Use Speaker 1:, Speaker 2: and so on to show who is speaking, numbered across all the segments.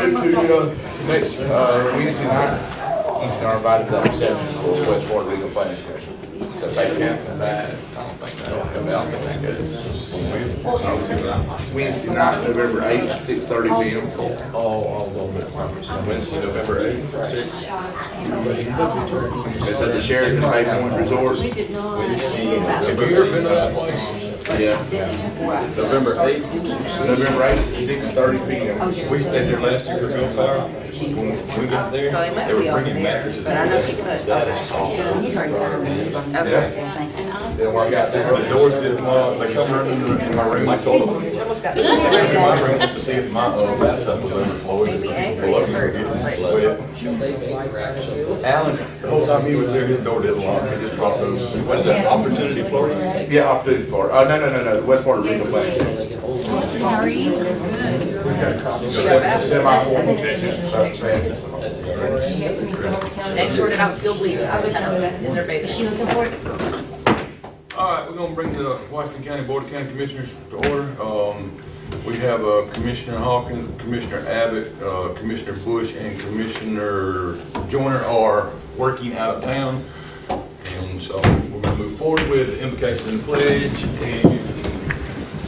Speaker 1: Next Wednesday night, Eastern are invited to the reception for the West Florida Legal Planning Commission. So they cancel that. I don't think that'll come out, but that's good. Wednesday night, November 8th, 6:30 p.m. Wednesday, November 8th, 6. It's at the Sheraton Bay Point Resort.
Speaker 2: We did not.
Speaker 3: Have you ever been to that place?
Speaker 1: Yeah.
Speaker 3: November 8th?
Speaker 1: November 8th, 6:30 p.m.
Speaker 3: We stayed there last year for Bill Power. When we got there,
Speaker 2: So it must
Speaker 3: they were
Speaker 2: be over
Speaker 3: bringing
Speaker 2: there,
Speaker 3: mattresses.
Speaker 2: but I know she could.
Speaker 3: That is soft.
Speaker 2: He's already signed it.
Speaker 1: Yeah. Didn't work out too
Speaker 3: The
Speaker 1: well.
Speaker 3: doors did, they come running in my room. I told them, in my room to see if my bathtub was overflowing. Well, up here, getting wet. Alan, the whole time he was there, his door didn't lock. He just popped those. What's that, Opportunity Florida?
Speaker 1: Yeah, opportunity for it. No. West Florida Legal Planning Commission.
Speaker 2: How are you?
Speaker 1: Semi-formal check-in.
Speaker 2: Make sure that I'm still bleeding. I was in their baby. Is she looking for it?
Speaker 3: All right, we're gonna bring the Washington County Board of County Commissioners to order. We have Commissioner Hawkins, Commissioner Abbott, Commissioner Bush, and Commissioner Joyner are working out of town. And so we're gonna move forward with the invocation and the pledge.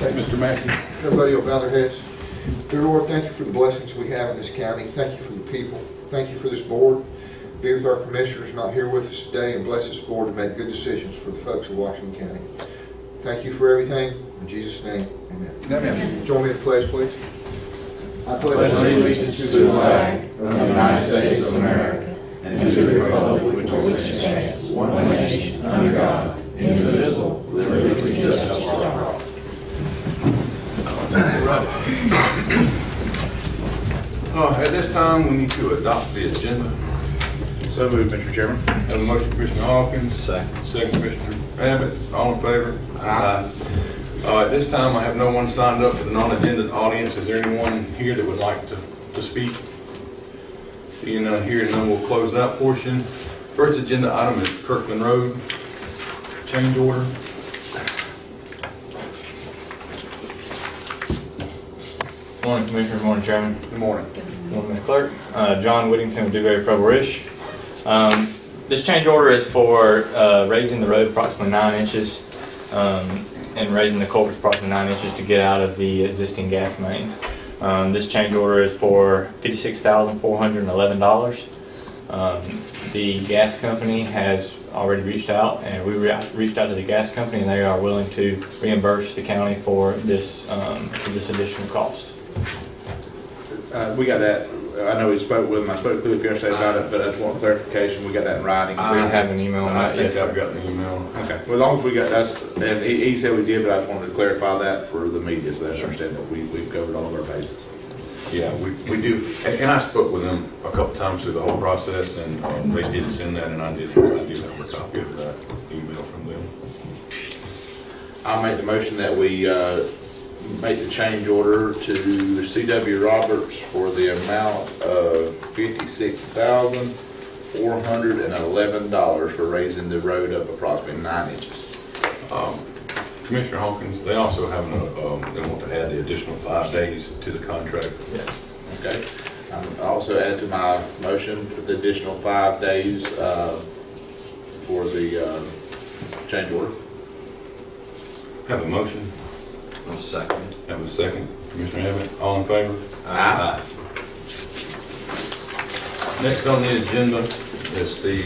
Speaker 3: And Mr. Massey.
Speaker 4: Everybody will bow their heads. Dear Lord, thank you for the blessings we have in this county. Thank you for the people. Thank you for this board. Be with our commissioners not here with us today, and bless this board to make good decisions for the folks of Washington County. Thank you for everything. In Jesus' name, amen.
Speaker 1: Amen.
Speaker 4: Join me in the pledge, please. I
Speaker 1: Pledge allegiance to the flag of the United States of America and to the republic for which it stands, one nation, under God, indivisible, with liberty and justice for all.
Speaker 3: At this time, we need to adopt the agenda.
Speaker 1: So moved, Mr. Chairman.
Speaker 3: Have a motion, Commissioner Hawkins. Second, Commissioner Abbott. All in favor?
Speaker 1: Aye.
Speaker 3: At this time, I have no one signed up for the non-agenda audience. Is there anyone here that would like to speak? Seeing none here, none, we'll close that portion. First agenda item is Kirkland Road change order.
Speaker 5: Morning, Commissioner. Morning, Chairman.
Speaker 1: Good morning.
Speaker 5: Morning, Ms. Clerk. John Whittington with Dewberry Provo-Rish. This change order is for raising the road approximately 9 inches and raising the culverts approximately 9 inches to get out of the existing gas main. This change order is for $56,411. The gas company has already reached out, and we reached out to the gas company, and they are willing to reimburse the county for this additional cost.
Speaker 1: We got that. I know we spoke with him. I spoke to Cliff yesterday about it, but I just want clarification. We got that in writing.
Speaker 5: We have an email on
Speaker 3: I
Speaker 5: that.
Speaker 3: think
Speaker 5: Yes, sir.
Speaker 3: I've got an email.
Speaker 1: Okay. Well, as long as we got that, and he said we did, but I just wanted to clarify that for the media so they understand that we've covered all of our bases.
Speaker 3: Yeah, we do. And I spoke with them a couple times through the whole process, and they did send that, and I do have a copy of that email from them.
Speaker 1: I'll make the motion that we make the change order to C.W. Roberts for the amount of $56,411 for raising the road up approximately 9 inches.
Speaker 3: Commissioner Hawkins, they also have they want to add the additional 5 days to the contract.
Speaker 1: Yeah. Okay. I also add to my motion the additional 5 days for the change order.
Speaker 3: Have a motion.
Speaker 6: I'll second.
Speaker 3: Have a second. Commissioner Abbott, all in favor?
Speaker 1: Aye.
Speaker 3: Next on the agenda is the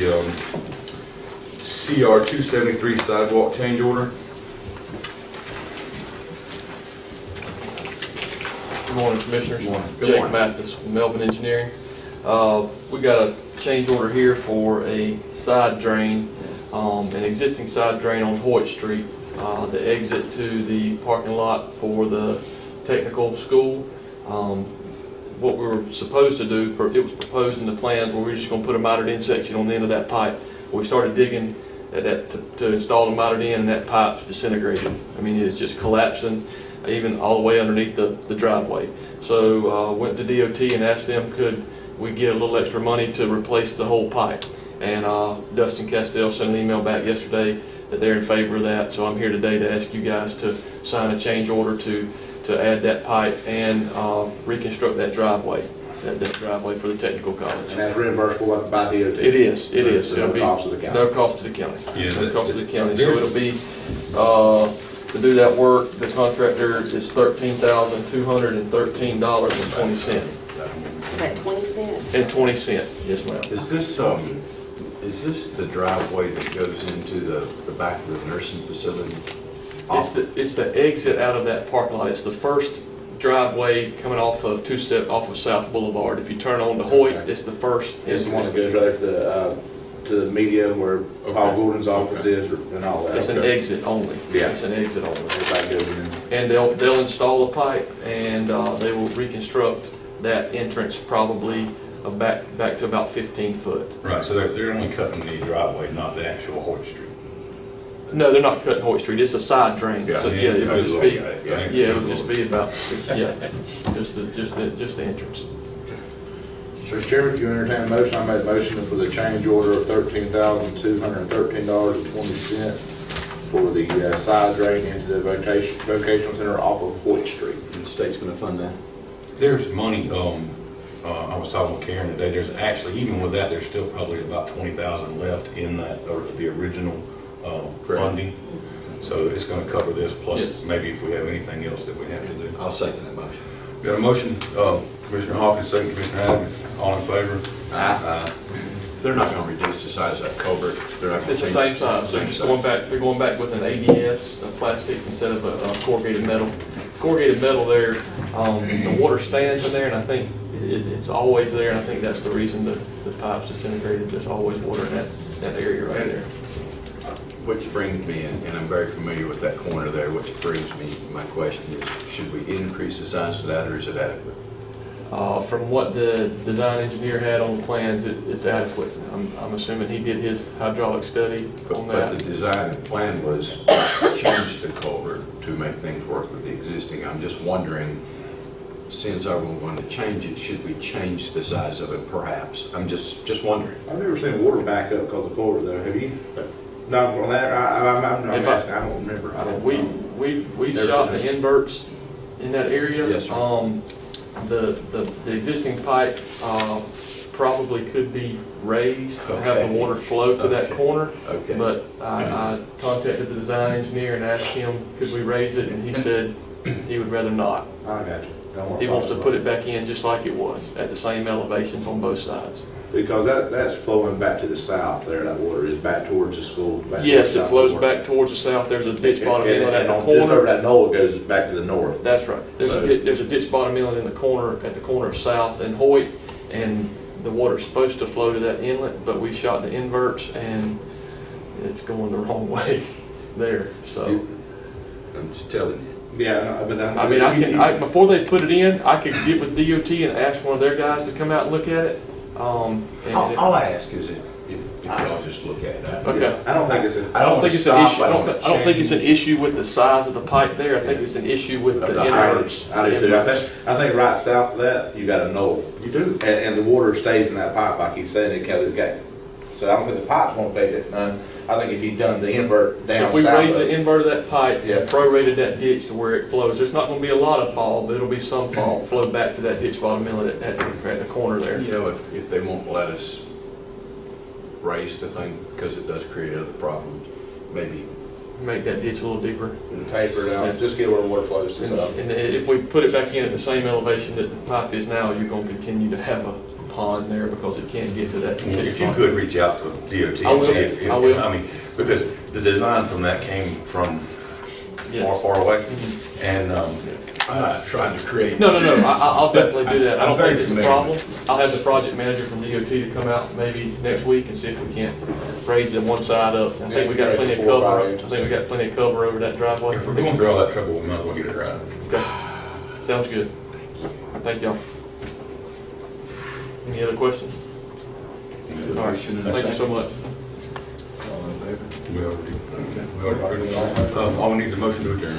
Speaker 3: CR 273 sidewalk change order.
Speaker 6: Good morning, Commissioners.
Speaker 1: Good morning. Good
Speaker 6: Jake
Speaker 1: morning.
Speaker 6: Mathis from Melvin Engineering. We got a change order here for a side drain, an existing side drain on Hoyt Street, the exit to the parking lot for the technical school. What we were supposed to do, it was proposed in the plans where we were just going to put a mitered in section on the end of that pipe. We started digging at that to install the mitered in, and that pipe's disintegrated. I mean, it's just collapsing, even all the way underneath the driveway. So went to DOT and asked them, could we get a little extra money to replace the whole pipe? And Dustin Castell sent an email back yesterday that they're in favor of that. So I'm here today to ask you guys to sign a change order to add that pipe and reconstruct that driveway. that driveway for the technical college.
Speaker 1: And that's reimbursable by DOT?
Speaker 6: It is.
Speaker 1: So
Speaker 6: It'll
Speaker 1: no
Speaker 6: be
Speaker 1: cost to the county?
Speaker 6: no cost to the county.
Speaker 3: Yeah,
Speaker 6: No cost to the county. So it'll be, to do that work, the contractor is $13,213.20.
Speaker 2: At 20 cents?
Speaker 6: And 20 cents, yes ma'am.
Speaker 7: Is this the driveway that goes into the back of the nursing facility?
Speaker 6: It's the exit out of that parking lot. It's the first driveway coming off of South Boulevard. If you turn on to Hoyt, it's the first.
Speaker 1: It's the one that goes right to the media where Paul Gordon's office is and all that?
Speaker 6: It's an exit only.
Speaker 1: Yeah.
Speaker 6: It's an exit only.
Speaker 1: Everybody goes in.
Speaker 6: And they'll install the pipe, and they will reconstruct that entrance probably back to about 15 foot.
Speaker 3: Right, so they're only cutting the driveway, not the actual Hoyt Street.
Speaker 6: No, they're not cutting Hoyt Street. It's a side drain.
Speaker 3: Yeah,
Speaker 6: So
Speaker 3: yeah,
Speaker 6: it would just be,
Speaker 3: yeah.
Speaker 6: it'll just be about, just the entrance.
Speaker 1: Mr. Chairman, if you entertain a motion, I make a motion for the change order of $13,213.20 for the side drain into the vocational center off of Hoyt Street.
Speaker 7: And the state's gonna fund that?
Speaker 3: There's money, I was talking with Karen today, there's actually, even with that, there's still probably about 20,000 left in that, or the original funding. So it's gonna cover this, plus
Speaker 6: Yes.
Speaker 3: maybe if we have anything else that we have to do.
Speaker 7: I'll second that motion.
Speaker 3: Got a motion, Commissioner Hawkins, second Commissioner Abbott, all in favor? Aye.
Speaker 7: They're not gonna reduce the size of that culvert. They're not gonna
Speaker 6: It's the
Speaker 7: change-
Speaker 6: same size. They're just
Speaker 7: size.
Speaker 6: they're going back with an ADS, a plastic, instead of a corrugated metal. Corrugated metal there, the water stands in there, and I think it's always there, and I think that's the reason the pipe's disintegrated. There's always water in that area right there.
Speaker 7: Which brings me in, and I'm very familiar with that corner there, which brings me, my question is, should we increase the size of that, or is it adequate?
Speaker 6: From what the design engineer had on the plans, it's adequate. I'm assuming he did his hydraulic study on
Speaker 7: But the
Speaker 6: that.
Speaker 7: design plan was change the culvert to make things work with the existing. I'm just wondering, since I will want to change it, should we change the size of it perhaps? I'm just wondering.
Speaker 1: I've never seen water back up because of culvert though, have you? No, on that, I'm asking, I don't remember. I don't know.
Speaker 6: We shot the inverts in that area.
Speaker 7: Yes, sir.
Speaker 6: The existing pipe probably could be raised to have the
Speaker 7: Okay.
Speaker 6: water flow to that
Speaker 7: Okay.
Speaker 6: corner.
Speaker 7: Okay.
Speaker 6: But I contacted the design engineer and asked him, could we raise it? And he said he would rather not.
Speaker 1: I got you. Don't worry
Speaker 6: He wants to
Speaker 1: about
Speaker 6: put it back in just like it was, at the same elevations on both sides.
Speaker 1: Because that's flowing back to the south there, that water is back towards the school. back
Speaker 6: Yes,
Speaker 1: towards
Speaker 6: it
Speaker 1: South
Speaker 6: flows
Speaker 1: Boulevard.
Speaker 6: back towards the south. There's a ditch bottom inlet at
Speaker 1: And
Speaker 6: the
Speaker 1: on- just over
Speaker 6: corner.
Speaker 1: that knoll, it goes back to the north.
Speaker 6: That's right.
Speaker 1: So-
Speaker 6: There's a ditch bottom inlet in the corner, at the corner of South and Hoyt, and the water's supposed to flow to that inlet, but we shot the inverts and it's going the wrong way there, so.
Speaker 7: I'm just telling you.
Speaker 1: Yeah, but
Speaker 6: I mean, before they put it in, I could get with DOT and ask one of their guys to come out and look at it. And if-
Speaker 7: All I ask is if y'all just look at that.
Speaker 6: Okay.
Speaker 1: I don't think it's a.
Speaker 6: I don't think it's an issue, I don't
Speaker 7: wanna
Speaker 6: think it's an
Speaker 7: change.
Speaker 6: issue with the size of the pipe there, I think it's an issue with the
Speaker 7: The
Speaker 6: inverts.
Speaker 1: I do too. I think right south of that, you got a knoll.
Speaker 7: You do.
Speaker 1: And the water stays in that pipe, like you said, it kind of got, so I don't think the pipe's gonna fade it none. I think if you've done the invert down
Speaker 6: If we
Speaker 1: south
Speaker 6: raise
Speaker 1: of
Speaker 6: the
Speaker 1: it.
Speaker 6: invert of that pipe
Speaker 1: Yeah.
Speaker 6: and prorated that ditch to where it flows, there's not gonna be a lot of fall, but it'll be some fall, flow back to that ditch bottom inlet at the corner there.
Speaker 7: You know, if they won't let us raise the thing, because it does create other problems, maybe.
Speaker 6: Make that ditch a little deeper.
Speaker 1: Taper it out, just get where the water flows to south.
Speaker 6: And if we put it back in at the same elevation that the pipe is now, you're gonna continue to have a pond there because it can't get to that.
Speaker 3: If you could reach out to DOT
Speaker 6: I
Speaker 3: and
Speaker 6: will.
Speaker 3: see if,
Speaker 6: I will.
Speaker 3: I mean, because the design from that came from
Speaker 6: Yes.
Speaker 3: far away,
Speaker 6: Mhm.
Speaker 3: and,
Speaker 7: I'm not trying to create.
Speaker 6: No, I'll definitely do that. I
Speaker 7: I'm
Speaker 6: don't
Speaker 7: very
Speaker 6: think it's a
Speaker 7: familiar.
Speaker 6: problem. I'll have the project manager from DOT to come out maybe next week and see if we can't raise it one side up. I think we got plenty of cover, over that driveway.
Speaker 3: if we're going through all that trouble, we might as well get it right.
Speaker 6: Okay, sounds good. Thank y'all. Any other questions? All right, thank you so much.
Speaker 3: We already, all we need is a motion to adjourn.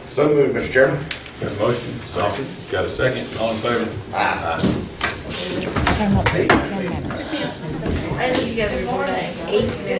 Speaker 1: So moved, Mr. Chairman.
Speaker 3: Got a motion? Second. Got a second? All in favor?
Speaker 8: Turn up 10 minutes.
Speaker 2: I need you guys to report 8 minutes.